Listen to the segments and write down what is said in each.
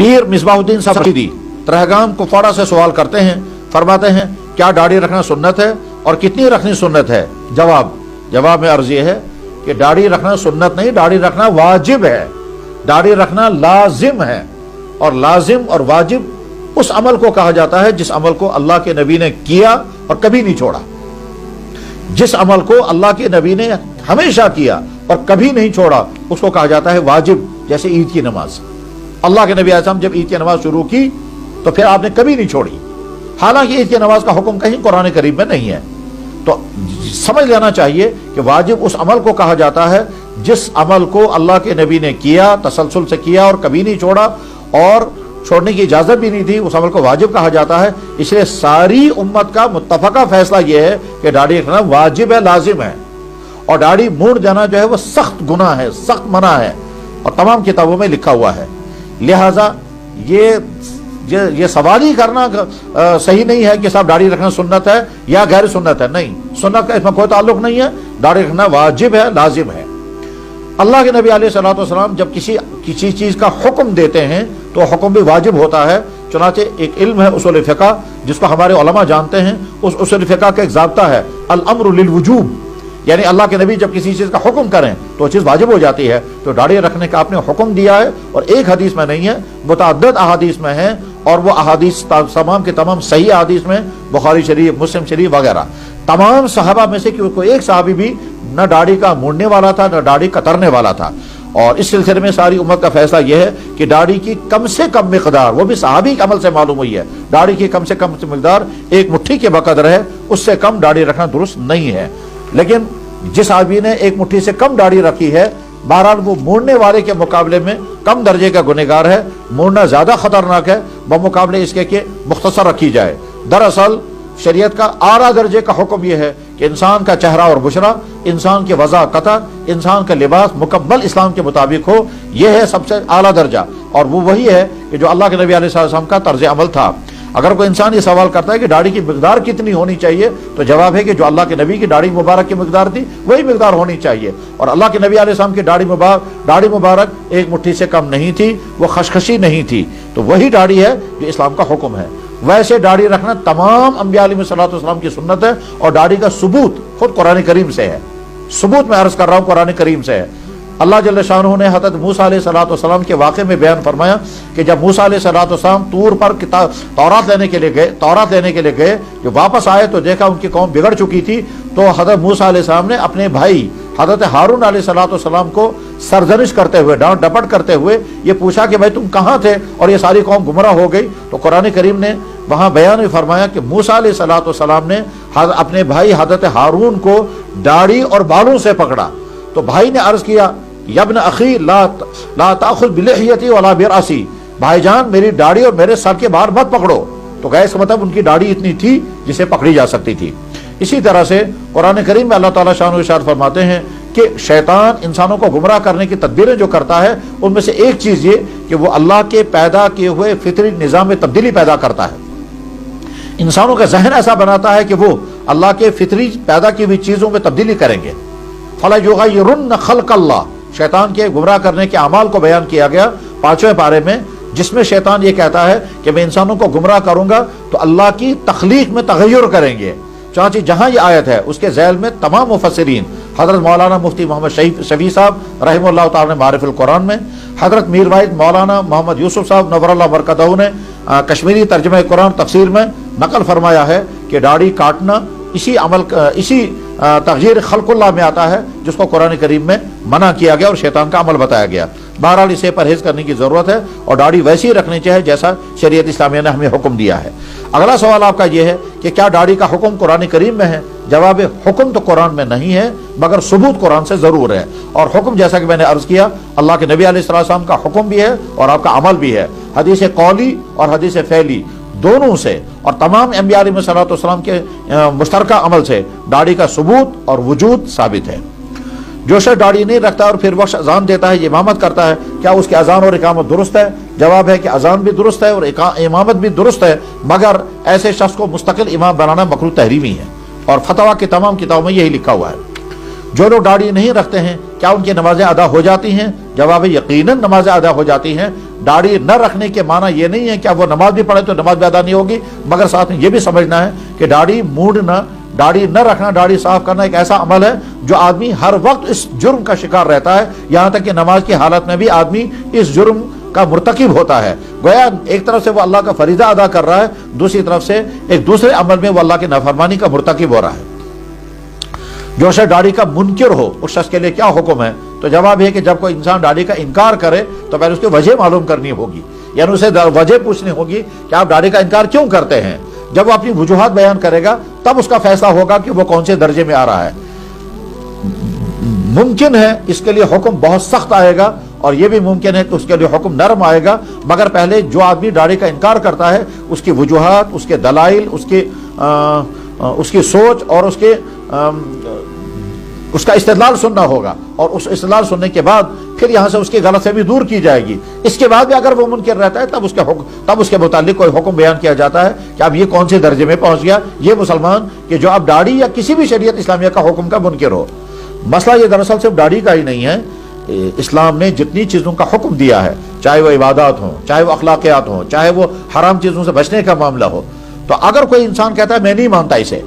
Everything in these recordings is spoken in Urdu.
پیر مصباح الدین سفیدی ترہگام کپواڑہ سے سوال کرتے ہیں، فرماتے ہیں کیا داڑھی رکھنا سنت ہے اور کتنی رکھنی سنت ہے؟ جواب میں عرض یہ ہے کہ داڑھی رکھنا سنت نہیں، داڑھی رکھنا واجب ہے، داڑھی رکھنا لازم ہے، اور لازم اور واجب اس عمل کو کہا جاتا ہے جس عمل کو اللہ کے نبی نے کیا اور کبھی نہیں چھوڑا، جس عمل کو اللہ کے نبی نے ہمیشہ کیا اور کبھی نہیں چھوڑا اس کو کہا جاتا ہے واجب۔ جیسے عید کی نماز، اللہ کے نبی علیہ السلام جب عید کی نماز شروع کی تو پھر آپ نے کبھی نہیں چھوڑی، حالانکہ عید کی نماز کا حکم کہیں قرآن کریم میں نہیں ہے۔ تو سمجھ لینا چاہیے کہ واجب اس عمل کو کہا جاتا ہے جس عمل کو اللہ کے نبی نے کیا، تسلسل سے کیا اور کبھی نہیں چھوڑا، اور چھوڑنے کی اجازت بھی نہیں تھی، اس عمل کو واجب کہا جاتا ہے۔ اس لیے ساری امت کا متفقہ فیصلہ یہ ہے کہ داڑھی رکھنا واجب ہے، لازم ہے، اور داڑھی مونڈ جانا جو ہے وہ سخت گناہ ہے، سخت منع ہے، اور تمام کتابوں میں لکھا ہوا ہے۔ لہٰذا یہ سوال ہی کرنا صحیح نہیں ہے کہ صاحب داڑھی رکھنا سنت ہے یا غیر سنت ہے، نہیں، سنت کا اس میں کوئی تعلق نہیں ہے، داڑھی رکھنا واجب ہے، لازم ہے۔ اللہ کے نبی علیہ الصلوۃ والسلام جب کسی چیز کا حکم دیتے ہیں تو حکم بھی واجب ہوتا ہے۔ چنانچہ ایک علم ہے اصول فقہ جس کو ہمارے علماء جانتے ہیں، اس اصول فقہ کا ایک ضابطہ ہے الامر للوجوب، یعنی اللہ کے نبی جب کسی چیز کا حکم کریں تو وہ چیز واجب ہو جاتی ہے۔ تو داڑھی رکھنے کا آپ نے حکم دیا ہے، اور ایک حدیث میں نہیں ہے، متعدد احادیث میں ہے، اور وہ احادیث تمام کے تمام صحیح احادیث میں، بخاری شریف، مسلم شریف وغیرہ، تمام صحابہ میں سے کوئی ایک صحابی بھی نہ داڑھی کا مونڈنے والا تھا نہ داڑھی کترنے والا تھا۔ اور اس سلسلے میں ساری امت کا فیصلہ یہ ہے کہ داڑھی کی کم سے کم مقدار، وہ بھی صحابی کے عمل سے معلوم ہوئی ہے، داڑھی کی کم سے کم مقدار ایک مٹھی کے بقدر ہے، اس سے کم داڑھی رکھنا درست نہیں ہے۔ لیکن جس آدمی نے ایک مٹھی سے کم داڑھی رکھی ہے، بہرحال وہ مونڈنے والے کے مقابلے میں کم درجے کا گنہگار ہے، مونڈنا زیادہ خطرناک ہے بمقابلے اس کے کہ مختصر رکھی جائے۔ دراصل شریعت کا اعلیٰ درجے کا حکم یہ ہے کہ انسان کا چہرہ اور بشرہ، انسان کی وضع قطع، انسان کا لباس مکمل اسلام کے مطابق ہو، یہ ہے سب سے اعلیٰ درجہ، اور وہ وہی ہے کہ جو اللہ کے نبی علیہ السلام کا طرز عمل تھا۔ اگر کوئی انسان یہ سوال کرتا ہے کہ داڑھی کی مقدار کتنی ہونی چاہیے، تو جواب ہے کہ جو اللہ کے نبی کی داڑھی مبارک کی مقدار تھی وہی مقدار ہونی چاہیے، اور اللہ کے نبی علیہ السلام کی داڑھی مبارک ایک مٹھی سے کم نہیں تھی، وہ خشخشی نہیں تھی، تو وہی داڑھی ہے جو اسلام کا حکم ہے۔ ویسے داڑھی رکھنا تمام انبیاء علیہ الصلوۃ والسلام کی سنت ہے، اور داڑھی کا ثبوت خود قرآن کریم سے ہے، ثبوت میں عرض کر رہا ہوں قرآن کریم سے ہے۔ اللہ جل شانہ نے حضرت موسیٰ علیہ الصلوۃ والسلام کے واقعے میں بیان فرمایا کہ جب موسیٰ علیہ الصلوۃ والسلام طور پر تورات لینے کے لیے گئے، جو واپس آئے تو دیکھا ان کی قوم بگڑ چکی تھی، تو حضرت موسیٰ علیہ السلام نے اپنے بھائی حضرت ہارون علیہ الصلوۃ والسلام کو سرزنش کرتے ہوئے، ڈانٹ ڈپٹ کرتے ہوئے یہ پوچھا کہ بھائی تم کہاں تھے اور یہ ساری قوم گمراہ ہو گئی؟ تو قرآن کریم نے وہاں بیان میں فرمایا کہ موسیٰ علیہ الصلوۃ والسلام نے اپنے بھائی حضرت ہارون کو داڑھی اور بالوں سے پکڑا، تو بھائی نے عرض کیا یا ابن اخی لا تاخذ بلحیتی ولا براسی، بھائی جان میری داڑھی اور میرے سر کے باہر مت پکڑو۔ تو گیس کا مطلب ان کی داڑھی اتنی تھی جسے پکڑی جا سکتی تھی۔ اسی طرح سے قرآن کریم میں اللہ تعالیٰ شان و ارشاد فرماتے ہیں کہ شیطان انسانوں کو گمراہ کرنے کی تدبیریں جو کرتا ہے ان میں سے ایک چیز یہ کہ وہ اللہ کے پیدا کیے ہوئے فطری نظام میں تبدیلی پیدا کرتا ہے، انسانوں کا ذہن ایسا بناتا ہے کہ وہ اللہ کے فطری پیدا کی ہوئی چیزوں میں تبدیلی کریں گے۔ فَلَا يُغَيِّرُنَّ خَلْقَ اللَّهِ، شیطان کے گمراہ کرنے کے اعمال کو بیان کیا گیا 5ویں پارے میں، جس میں شیطان یہ کہتا ہے کہ میں انسانوں کو گمراہ کروں گا تو اللہ کی تخلیق میں تغیر کریں گے۔ چانچہ جہاں یہ آیت ہے اس کے ذیل میں تمام مفسرین، حضرت مولانا مفتی محمد شفیع صاحب رحمہ اللہ تعالی نے معارف القرآن میں، حضرت میر واحد مولانا محمد یوسف صاحب نور اللہ برکتہ نے کشمیری ترجمہ قرآن تفسیر میں نقل فرمایا ہے کہ داڑھی کاٹنا اسی تغییر خلق اللہ میں آتا ہے جس کو قرآن کریم میں منع کیا گیا اور شیطان کا عمل بتایا گیا۔ بہرحال اسے پرہیز کرنے کی ضرورت ہے اور داڑھی ویسی ہی رکھنی چاہیے جیسا شریعت اسلامیہ نے ہمیں حکم دیا ہے۔ اگلا سوال آپ کا یہ ہے کہ کیا داڑھی کا حکم قرآن کریم میں ہے؟ جواب حکم تو قرآن میں نہیں ہے مگر ثبوت قرآن سے ضرور ہے، اور حکم جیسا کہ میں نے عرض کیا اللہ کے نبی علیہ السلام کا حکم بھی ہے اور آپ کا عمل بھی ہے، حدیث قولی اور حدیث فعلی دونوں سے اور تمام انبیاء علیہ السلام کے مشترکہ عمل سے داڑھی کا ثبوت اور وجود ثابت ہے۔ جو شخص داڑھی نہیں رکھتا اور پھر وقت اذان دیتا ہے، امامت کرتا ہے، کیا اس کی اذان اور اقامت درست ہے؟ جواب ہے کہ اذان بھی درست ہے اور امامت بھی درست ہے، مگر ایسے شخص کو مستقل امام بنانا مکروہ تحریمی ہے، اور فتویٰ کی تمام کتابوں میں یہی لکھا ہوا ہے۔ جو لوگ داڑھی نہیں رکھتے ہیں کیا ان کی نمازیں ادا ہو جاتی ہیں؟ جواب یقیناً نمازیں ادا ہو جاتی ہیں۔ داڑھی نہ رکھنے کے معنی یہ نہیں ہے کہ وہ نماز بھی پڑھے تو نماز بھی ادا نہیں ہوگی، مگر ساتھ میں یہ بھی سمجھنا ہے کہ داڑھی موڑنا، داڑھی نہ رکھنا، داڑھی صاف کرنا ایک ایسا عمل ہے جو آدمی ہر وقت اس جرم کا شکار رہتا ہے، یہاں تک کہ نماز کی حالت میں بھی آدمی اس جرم کا مرتکب ہوتا ہے۔ گویا ایک طرف سے وہ اللہ کا فریضہ ادا کر رہا ہے، دوسری طرف سے ایک دوسرے عمل میں وہ اللہ کی نافرمانی کا مرتکب ہو رہا ہے۔ جو شخص داڑھی کا منکر ہو اس شخص کے لیے کیا حکم ہے؟ تو جواب یہ کہ جب کوئی انسان داڑھی کا انکار کرے تو پہلے اس کی وجہ معلوم کرنی ہوگی، یعنی اسے وجہ پوچھنی ہوگی کہ آپ داڑھی کا انکار کیوں کرتے ہیں۔ جب وہ اپنی وجوہات بیان کرے گا تب اس کا فیصلہ ہوگا کہ وہ کون سے درجے میں آ رہا ہے۔ ممکن ہے اس کے لیے حکم بہت سخت آئے گا، اور یہ بھی ممکن ہے کہ اس کے لیے حکم نرم آئے گا، مگر پہلے جو آدمی داڑھی کا انکار کرتا ہے اس کی وجوہات، اس کے دلائل، اس کی سوچ اور اس کا استدلال سننا ہوگا، اور اس استدلال سننے کے بعد پھر یہاں سے اس کی غلط فہمی دور کی جائے گی۔ اس کے بعد بھی اگر وہ منکر رہتا ہے تب اس کے متعلق کوئی حکم بیان کیا جاتا ہے کہ اب یہ کون سے درجے میں پہنچ گیا یہ مسلمان کہ جو اب داڑھی یا کسی بھی شریعت اسلامیہ کا حکم کا منکر ہو۔ مسئلہ یہ دراصل صرف داڑھی کا ہی نہیں ہے، اسلام نے جتنی چیزوں کا حکم دیا ہے، چاہے وہ عبادات ہوں، چاہے وہ اخلاقیات ہوں، چاہے وہ حرام چیزوں سے بچنے کا معاملہ ہو، تو اگر کوئی انسان کہتا ہے میں نہیں مانتا اسے،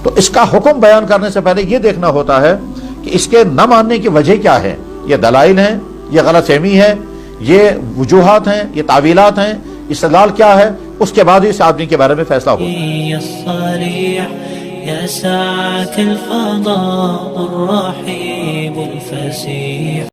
تو اس کا حکم بیان کرنے سے پہلے یہ دیکھنا ہوتا ہے کہ اس کے نہ ماننے کی وجہ کیا ہے۔ یہ دلائل ہیں، یہ غلط فہمی ہے، یہ وجوہات ہیں، یہ تعویلات ہیں، استدلال کیا ہے، اس کے بعد اس آدمی کے بارے میں فیصلہ ہوگا۔ يا ساعة الفضاء الرحيب الفسيح